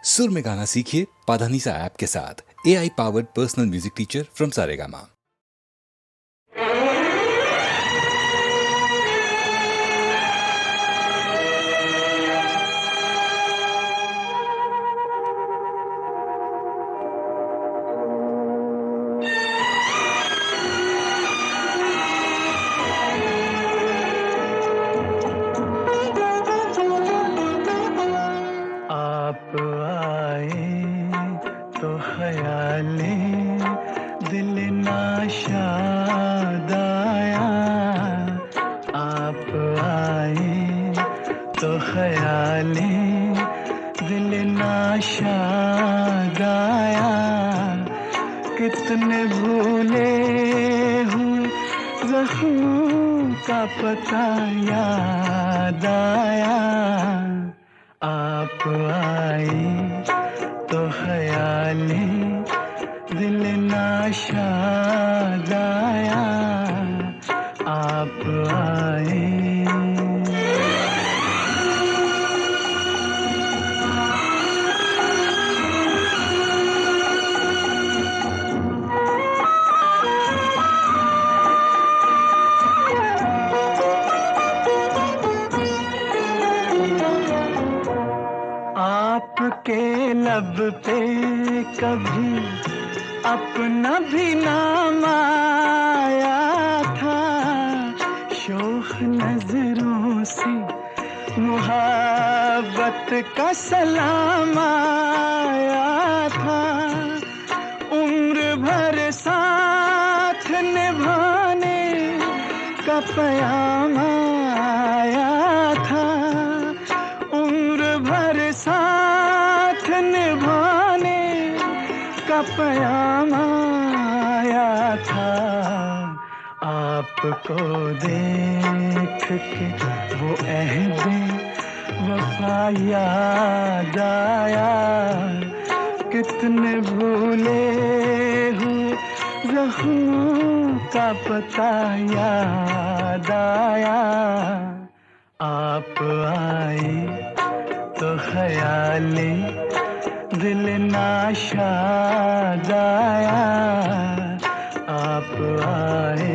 सुर में गाना सीखिए पाधानीसा ऐप के साथ। AI powered personal music teacher from Saregama. आप आए तो ख्याले दिल नाशाद आया। आप आए तो ख्याले दिल नाशाद आया। कितने भूले हुए ज़ख्मों का पता याद आया। आप आए तो ख्याले दिल नाशाद आया। आप आए। आपके लब पे कभी अपना भी नाम आया था। शोख नजरों से मुहब्बत का सलाम आया था। उम्र भर साथ निभाने का पयाम आया था। उम्र भर साथ निभाने का पयाम आया था। आपको देख के वो अहद वफा याद आया। कितने भूले हुए ज़ख्मों का पता याद आया। आप आए तो ख्याले दिल नाशाद आया। आप आए।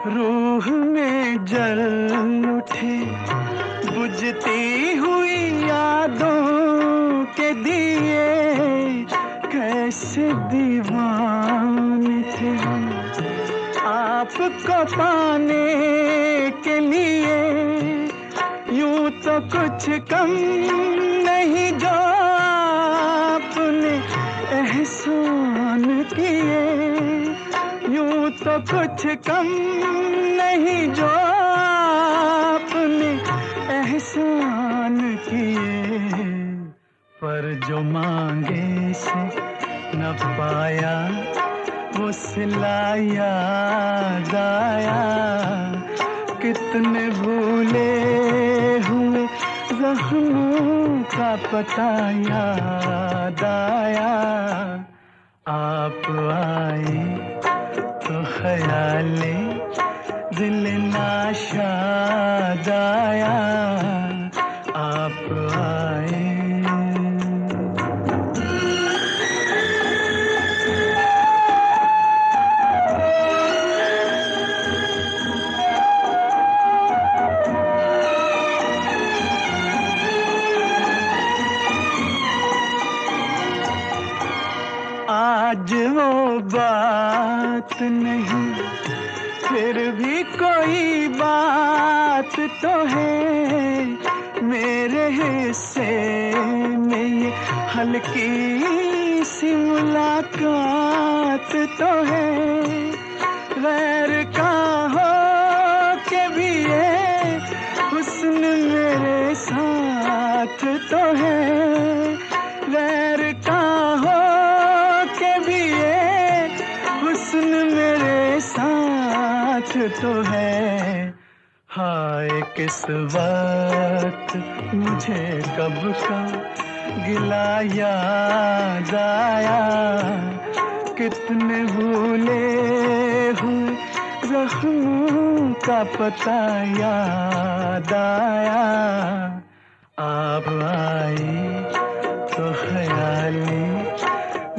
रूह में जल उठे बुझती हुई यादों के दिए। कैसे दीवाने थे हम आपको पाने के लिए। यूं तो कुछ कम नहीं जो आपने एहसान किए। यूं तो कुछ कम नहीं जो आपने एहसान किए। पर जो मांगे से न पाया वो सिला याद आया। कितने भूले हुए ज़ख्मों का पता याद आया। आप आए तो ख्याले दिल नाशाद आया। आप आए। आज वो बात नहीं फिर भी कोई बात तो है। मेरे हिस्से में ये हल्की सी मुलाकात तो है। गैर का हो के भी ये हुस्न मेरे साथ तो है। गैर का हो के भी ये हुस्न मेरे साथ तो है। हाय किस वक्त मुझे कब का गिला याद आया, कितने भूले हुए जख्म का पता याद आया। आप आई तो ख्याली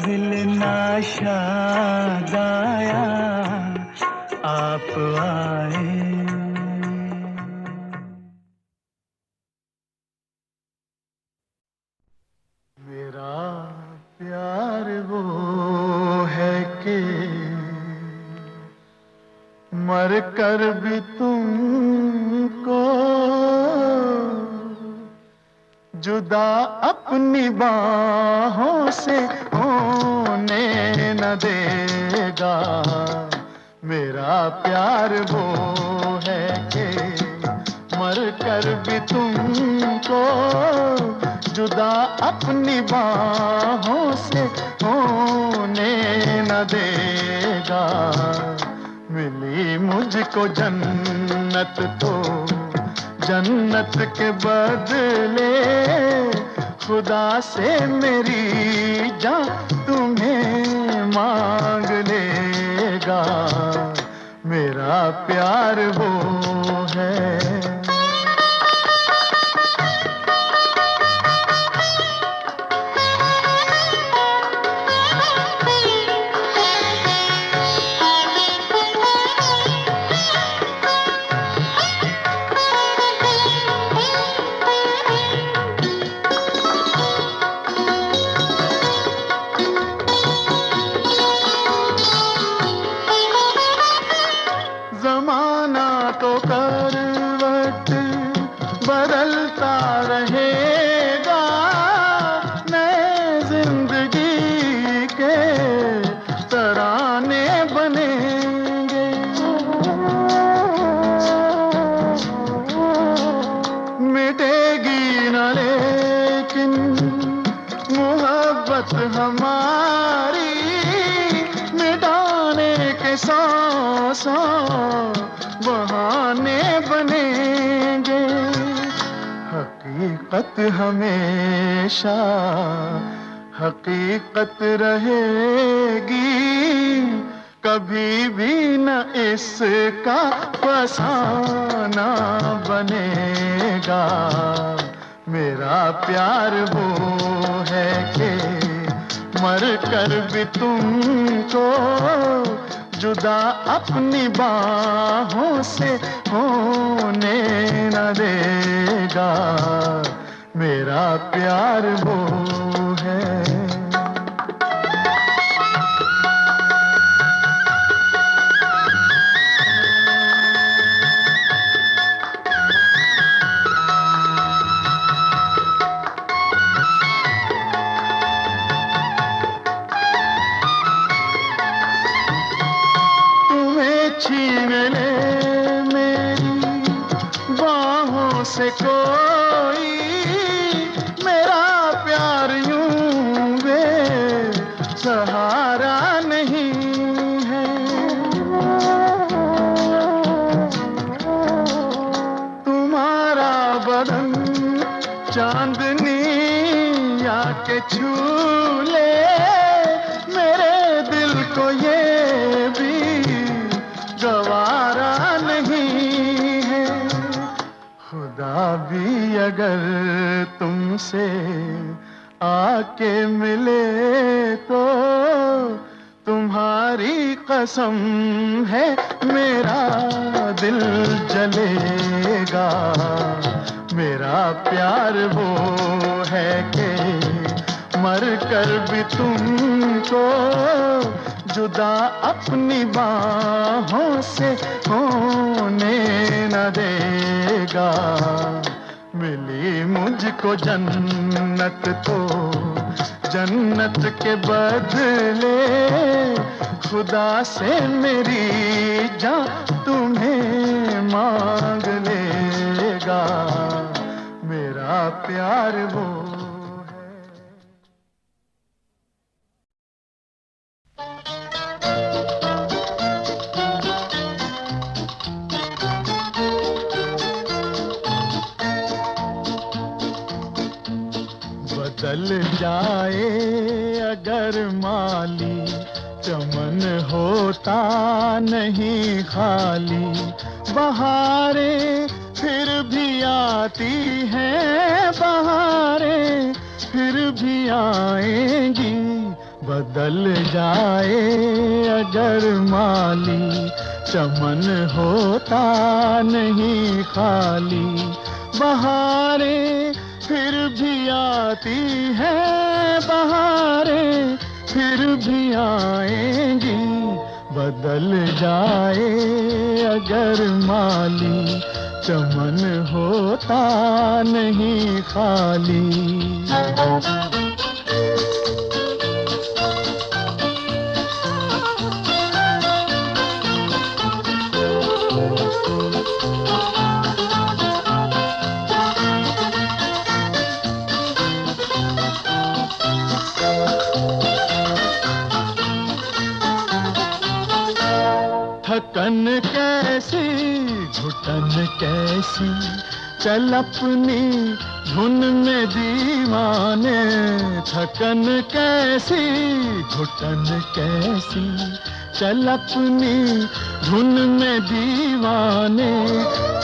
दिल नाशाद आया, आप आए। मेरा प्यार वो है कि मर कर भी तुमको जुदा अपनी बाहों से होने न देगा। मेरा प्यार वो है कि मर कर भी तुमको जुदा अपनी बाहों से होने न देगा। मिली मुझको जन्नत तो जन्नत के बदले खुदा से मेरी जान तुम्हें मांग लेगा। मेरा प्यार वो है। ज़माना तो करवट बदलता रहेगा, नए जिंदगी के तराने बनेंगे। मिटेगी न लेकिन मोहब्बत हमारी, मिटाने के सौ बहाने बनेंगे। हकीकत हमेशा हकीकत रहेगी, कभी भी न इसका फसाना बनेगा। मेरा प्यार वो है कि मर कर भी तुमको जुदा अपनी बाहों से होने न देगा। मेरा प्यार वो है। छीन ले मेरी बाहों से कोई, मेरा प्यार यूं सहारा नहीं है। तुम्हारा बदन चांदनी आके छू ले, मेरे दिल को ये भी गवारा नहीं है। खुदा भी अगर तुमसे आके मिले तो तुम्हारी कसम है मेरा दिल जलेगा। मेरा प्यार वो है कि मर कर भी तुमको जुदा अपनी बाहों से होने न देगा। मिली मुझको जन्नत तो जन्नत के बदले खुदा से मेरी जान तुम्हें मांग लेगा। मेरा प्यार वो बदल जाए अगर माली, चमन होता नहीं खाली। बहारें फिर भी आती हैं, बहारें फिर भी आएंगी। बदल जाए अगर माली, चमन होता नहीं खाली। बहारें फिर भी आती हैं, बहारें फिर भी आएंगी। बदल जाए अगर माली, चमन होता नहीं खाली। थकन कैसी घुटन कैसी, चल अपनी धुन में दीवाने। थकन कैसी घुटन कैसी, चल अपनी धुन में दीवाने।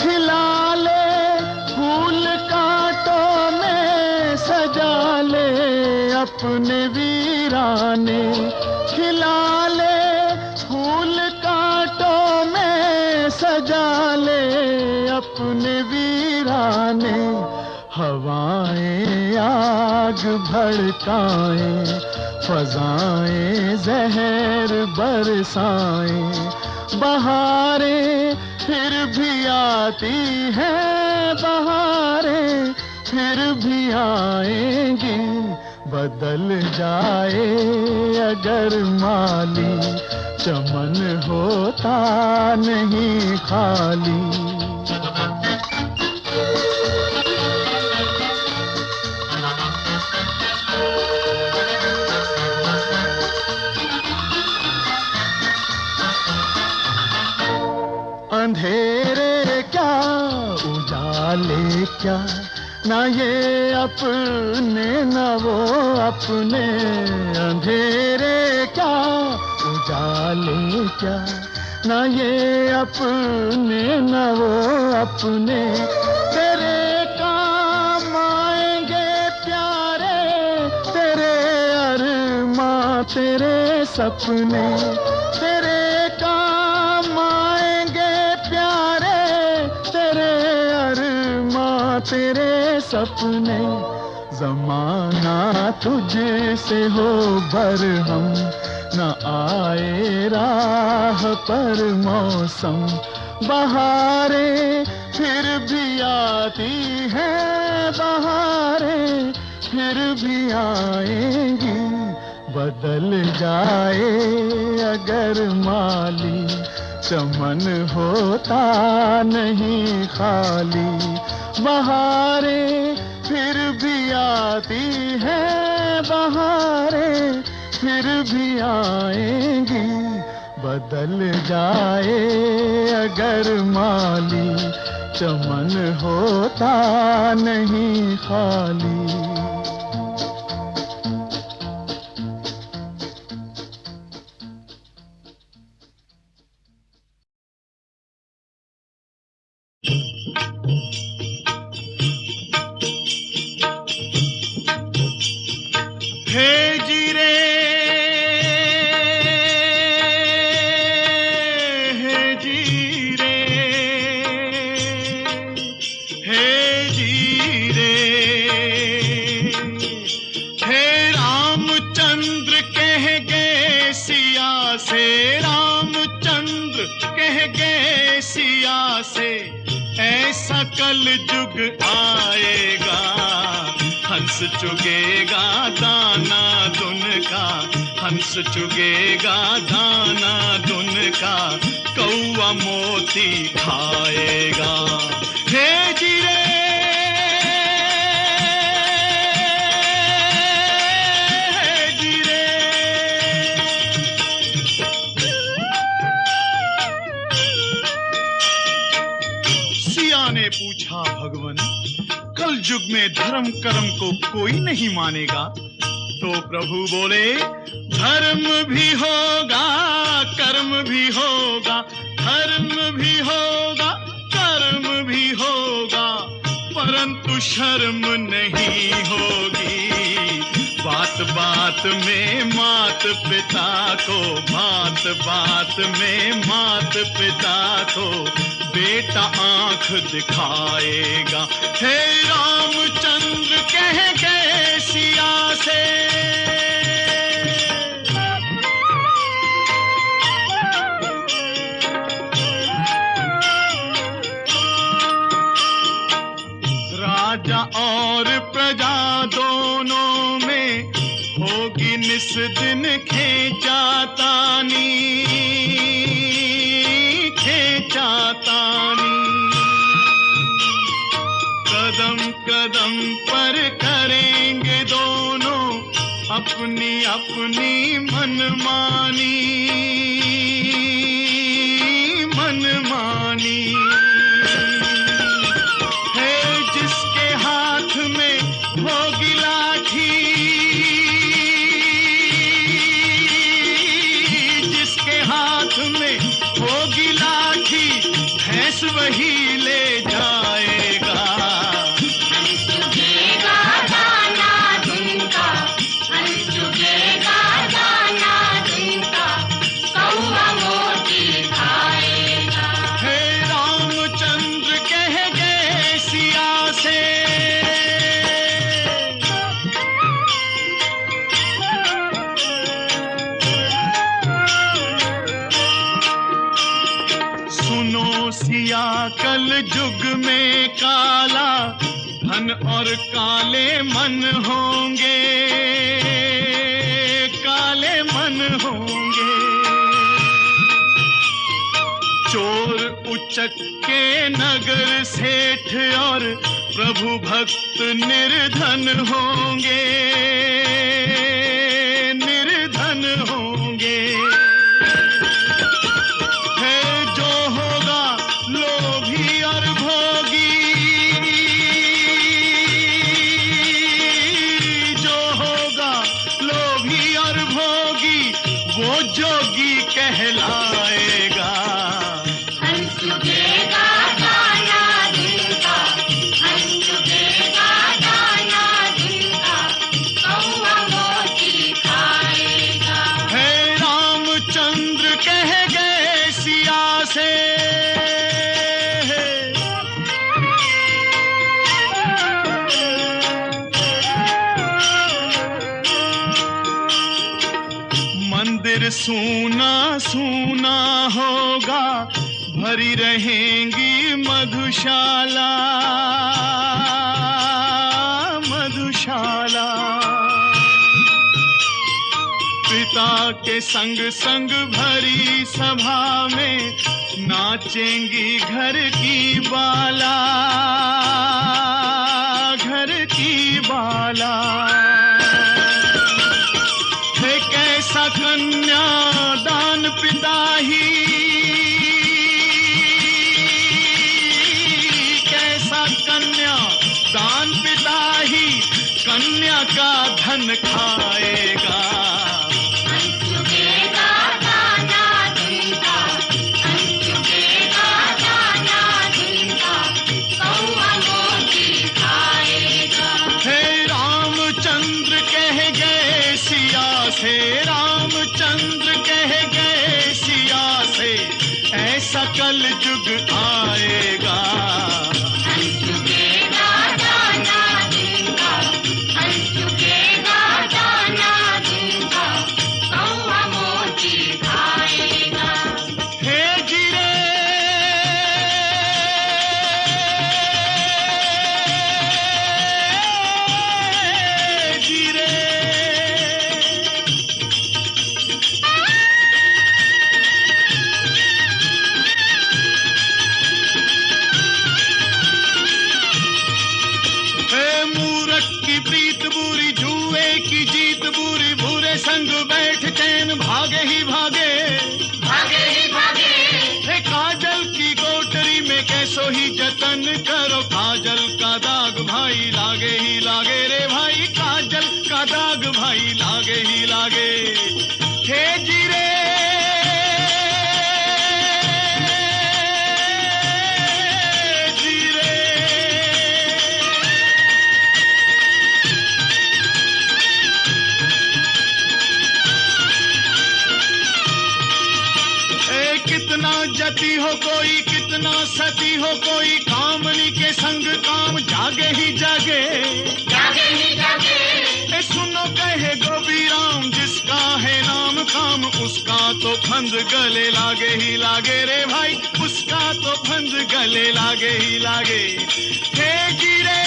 खिला ले फूल कांटों में, सजा ले अपने वीराने। खिला ले फूल कांटों में, सजा ले अपने वीराने। हवाएं आग भड़काएं, फजाएं जहर बरसाएं। बहारें फिर भी आती हैं, बहारें फिर भी आएंगी। बदल जाए अगर माली, चमन होता नहीं खाली। अंधेरे क्या उजाले क्या, ना ये अपने न वो अपने। अंधेरे क्या उजाले क्या, ना ये अपने न वो अपने। तेरे काम आएंगे प्यारे, तेरे अरमां तेरे सपने। तेरे काम आएंगे प्यारे, तेरे अरमां तेरे सपने। ज़माना तुझसे हो बरहम, न आए राह पर मौसम। बहारें फिर भी आती हैं, बहारें फिर भी आएंगी। बदल जाए अगर माली, चमन होता नहीं खाली। बहारें फिर भी आती हैं, बहारें फिर भी आएंगी। बदल जाए अगर माली, चमन होता नहीं खाली। कल जुग आएगा, हंस चुगेगा दाना दुन का। हंस चुगेगा दाना दुन का, कौआ मोती खाएगा। हे जीरे ने पूछा, भगवन कल युग में धर्म कर्म को कोई नहीं मानेगा। तो प्रभु बोले, धर्म भी होगा कर्म भी होगा, धर्म भी होगा कर्म भी होगा, परंतु शर्म नहीं होगी। बात बात में मात पिता को, बात बात में मात पिता को बेटा आंख दिखाएगा। हे रामचंद्र कह गए सिया से, राजा और प्रजा दोनों में होगी निस दिन खेचातानी, खेचातानी। कदम कदम पर करेंगे दोनों अपनी अपनी मनमानी, मनमानी। जिसके हाथ में होगी लाठी, जिसके हाथ में होगी लाठी, भैंस वही ले जाएगा। हंस चुगेगा दाना दुनका, हंस चुगेगा दाना दुनका, कौवा मोती खाएगा। हे रामचंद्र कह गए सिया से, सुनो सिया कल युग में काला धन और काले मन होंगे, काले मन होंगे। चोर उचक के नगर सेठ और प्रभु भक्त निर्धन होंगे, निर्धन होंगे। है जो होगा लोभी और भोगी, जो होगा लोभी और भोगी, वो जोगी कहलाएगा। हंस चुगेगा दाना दुनका, हंस चुगेगा दाना दुनका, कौवा मोती खाएगा। हे रामचंद्र कह गए सिया से, मंदिर सूना सूना होगा, भरी रहेंगी मधुशाला, मधुशाला। पिता के संग संग भरी सभा में नाचेंगी घर की बाला, घर की बाला। है कैसा कन्या दान पिता ही, कैसा कन्या दान पिता ही, कन्या का धन खाएगा। हंस चुगेगा दाना दुनका, हंस चुगेगा दाना दुनका, कौवा मोती खाएगा। हे रामचंद्र कह गए सिया से, रामचंद्र कह गए सिया से, ऐसा कल युग आएगा। हंस चुगेगा दाना दुनका, हंस चुगेगा दाना दुनका, सती हो कोई कामनी के संग काम जागे ही जागे, जागे ही जागे। ए सुनो कहे गोपी राम जिसका है नाम काम उसका तो फंद गले लागे ही लागे रे भाई, उसका तो फंद गले लागे ही लागे। हे गिरे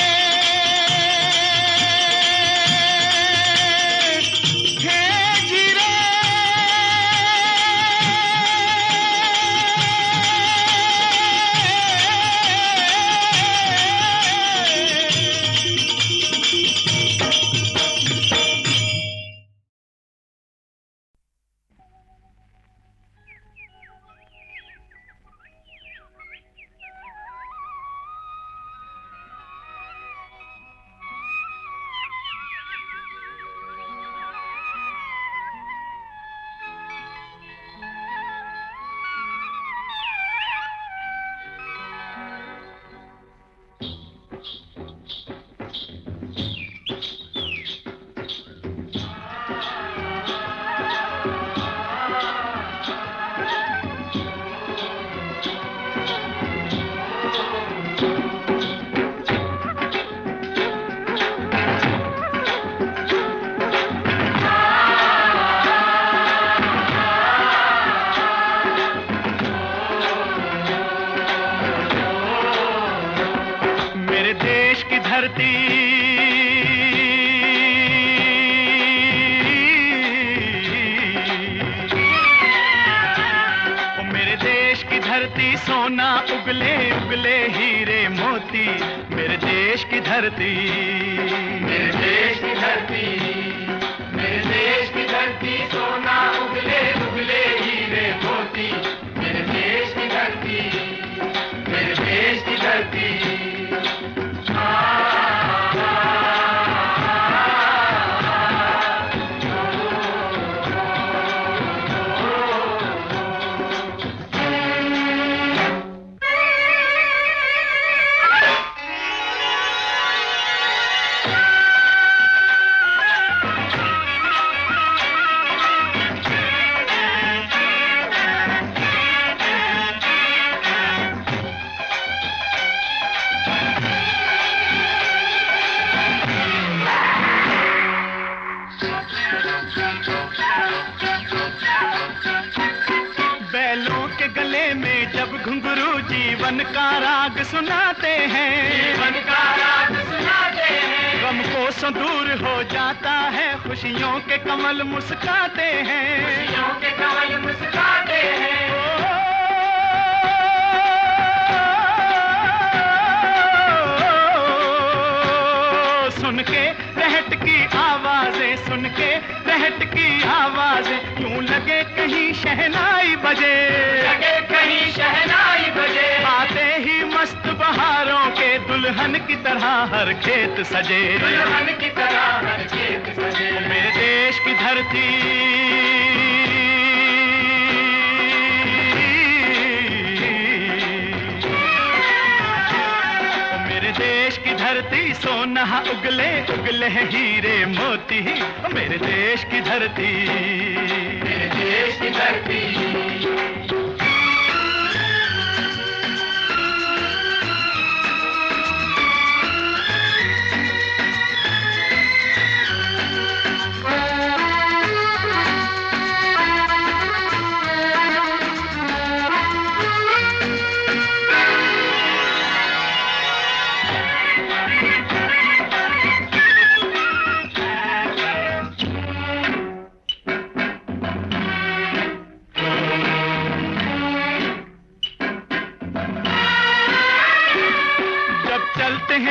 धरती ओ मेरे देश की धरती सोना उगले उगले हीरे मोती, मेरे देश की धरती, मेरे देश की धरती, मेरे देश की धरती सोना उगले उगले हीरे मोती, मेरे देश की धरती, मेरे देश की धरती। जीवन का राग सुनाते हैं, जीवन का राग सुनाते हैं, गम को दूर हो जाता है, खुशियों के कमल मुस्काते हैं, खुशियों के कमल मुस्काते हैं। सुन के रहट की आवाजें, सुन के रहट की आवाजें, यूं लगे कहीं शहनाई बजे, लगे कहीं शहनाई बजे। आते ही मस्त बहारों के दुल्हन की तरह हर खेत सजे, दुल्हन की तरह हर खेत सजे। मेरे देश की धरती, मेरे देश की धरती सोना उगले उगले हीरे मोती, मेरे देश की धरती, मेरे देश की धरती।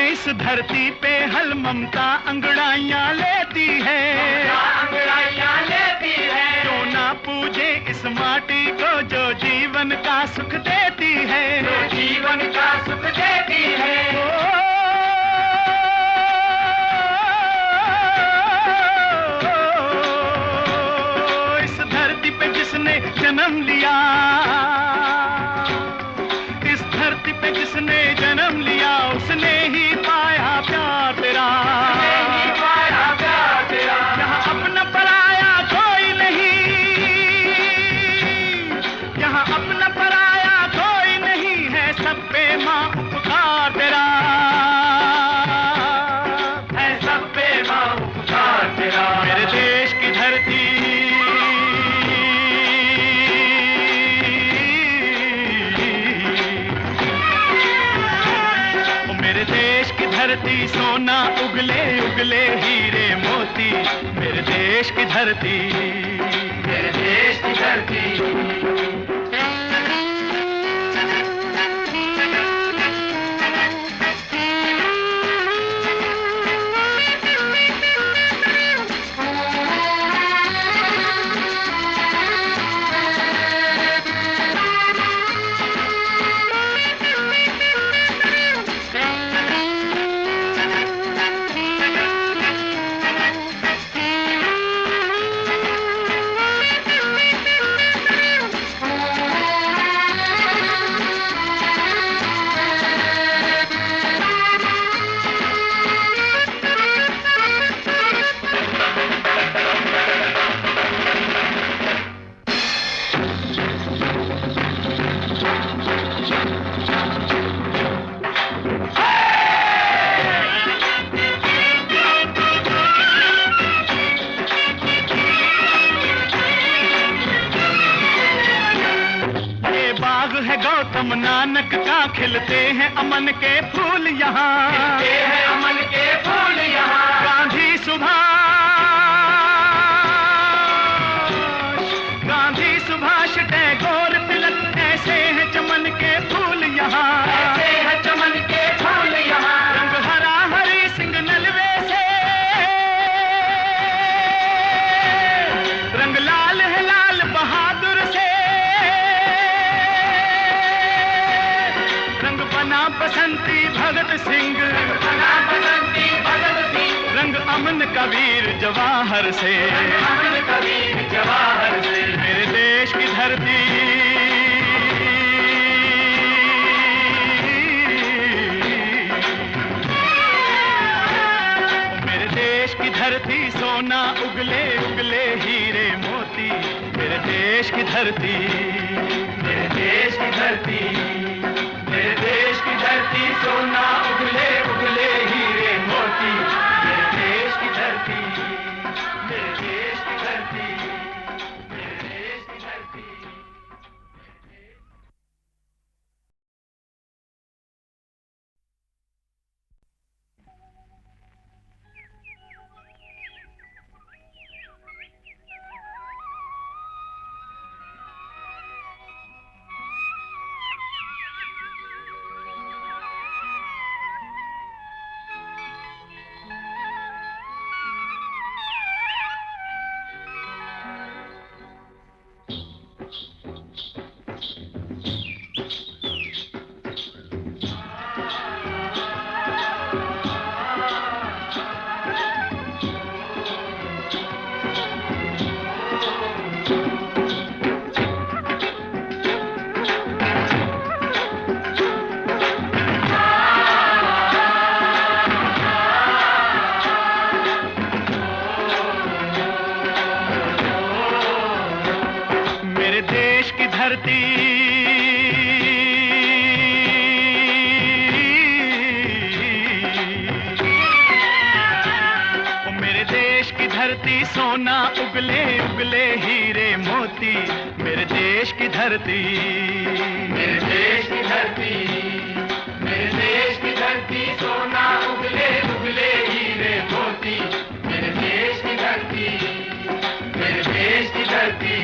इस धरती पे हल ममता अंगड़ाइयाँ लेती है, अंगड़ाइयाँ लेती है। जो ना पूजे इस माटी को जो जीवन का सुख देती है, जो जीवन का सुख देती है। इस धरती पे जिसने जन्म लिया, इस धरती पे जिसने जन्म लिया, उसने ही पाया प्यार तेरा, पाया प्यार तेरा। यहाँ अपना पराया कोई नहीं, यहाँ अपना पराया कोई नहीं है, सब धरती सोना उगले उगले हीरे मोती, मेरे देश की धरती, मेरे देश की धरती। गौतम नानक का खिलते हैं अमन के फूल यहाँ, खिलते हैं अमन के फूल यहाँ। गांधी सुभाष टैगोर तिलक, ऐसे हैं चमन के फूल यहाँ, ऐसे हैं चमन के फूल यहाँ। रंग हरा हरी सिंह नलवे से, रंग लाल है लाल बहादुर से, बसंती भगत सिंह, रंग अमन कबीर जवाहर से, अमन कबीर जवाहर से। मेरे देश की धरती, मेरे देश की धरती सोना उगले उगले हीरे मोती, मेरे देश की धरती, मेरे देश की धरती, मेरे देश की धरती सोना उगले उगले हीरे मोती, मेरे देश की धरती, मेरे देश की धरती, मेरे देश की धरती। धरती सोना उगले उगले हीरे मोती, मेरे देश की धरती, मेरे देश की धरती, मेरे देश की धरती सोना उगले उगले हीरे मोती, मेरे देश की धरती, मेरे देश की धरती।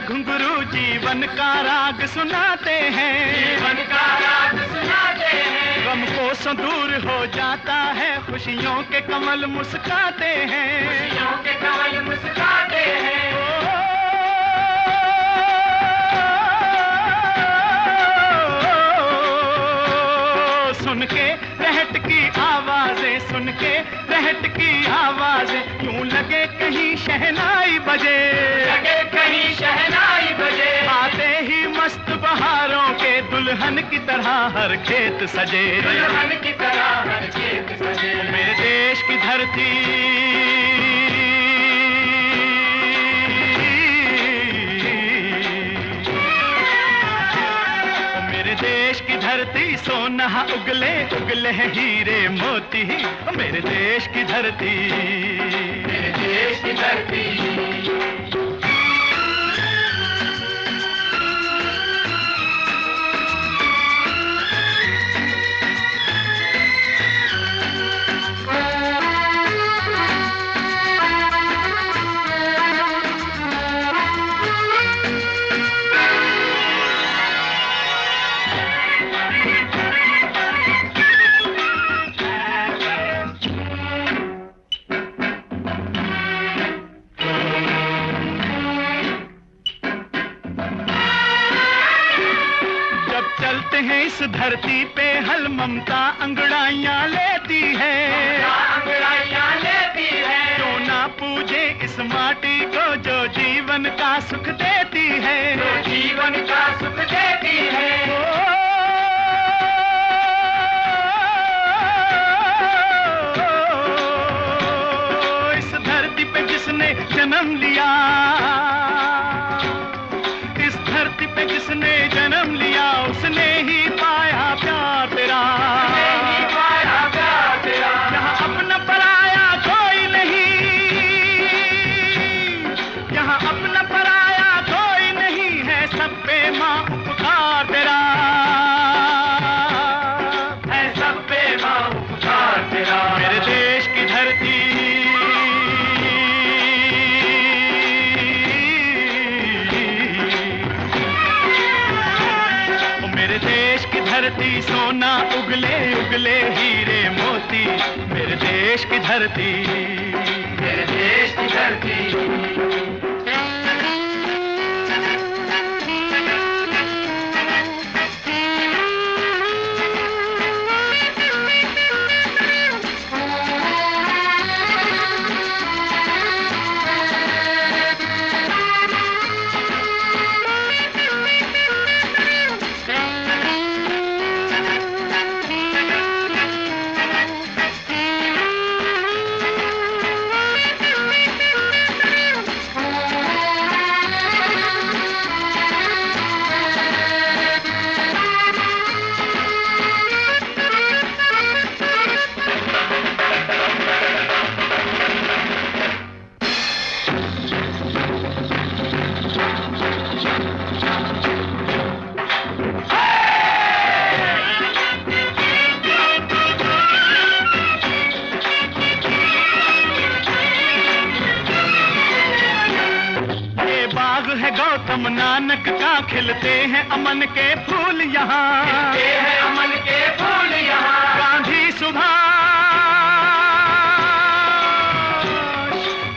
घुंघरू जीवन का राग सुनाते हैं, जीवन का राग सुनाते हैं। गम को दूर हो जाता है, खुशियों के कमल मुस्काते हैं, खुशियों के कमल मुस्काते हैं। सुन के रहट की आवाजें, सुन के रहट की आवाजें यूं लगे कहीं शहनाई बजे, लगे कहीं शहनाई बजे। आते ही मस्त बहारों के दुल्हन की तरह हर खेत सजे, दुल्हन की तरह हर खेत सजे। मेरे देश की धरती, मेरे देश की धरती सोना उगले उगले हैं हीरे मोती, मेरे देश की धरती, मेरे देश की धरती। चलते हैं इस धरती पे हल ममता अंगड़ाइयां लेती है, अंगड़ाइयां लेती है। जो ना पूजे इस माटी को जो जीवन का सुख देती है, जो जीवन का सुख देती है। इस धरती पे जिसने जन्म लिया, इस धरती पे जिसने जन्म लिया उसने ही पाया प्यार तेरा, पाया प्यार तेरा। यहाँ अपना पराया कोई नहीं, यहाँ अपना पराया कोई नहीं है, सब पे माँ उपकार तेरा, है सब पे माँ उपकार तेरा। मेरे देश की धरती, मेरे देश की धरती सोना उगले उगले हीरे मोती, मेरे देश की धरती, मेरे देश की धरती। है गौतम नानक का, खिलते हैं अमन के फूल यहाँ, खिलते हैं अमन के फूल यहाँ। गांधी सुभाष,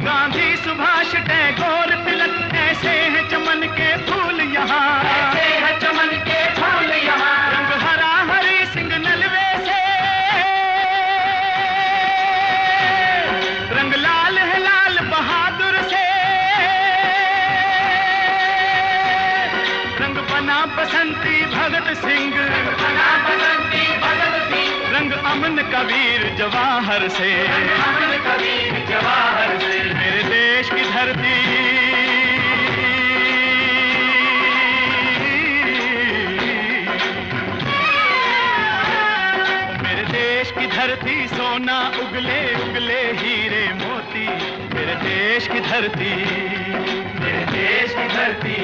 गांधी सुभाष टैगोर तिलक, ऐसे हैं चमन के फूल यहाँ, ऐसे हैं चमन के फूल यहाँ। रंग हरा हरी सिंह नलवे से, रंग लाल है लाल बहादुर से, रंग बना बसंती भगत सिंह, बना बसंती भगत सिंह। रंग अमन कबीर जवाहर से, अमन कबीर जवाहर से। मेरे देश की धरती, मेरे देश की धरती सोना उगले उगले हीरे मोती, मेरे देश की धरती, मेरे देश की धरती।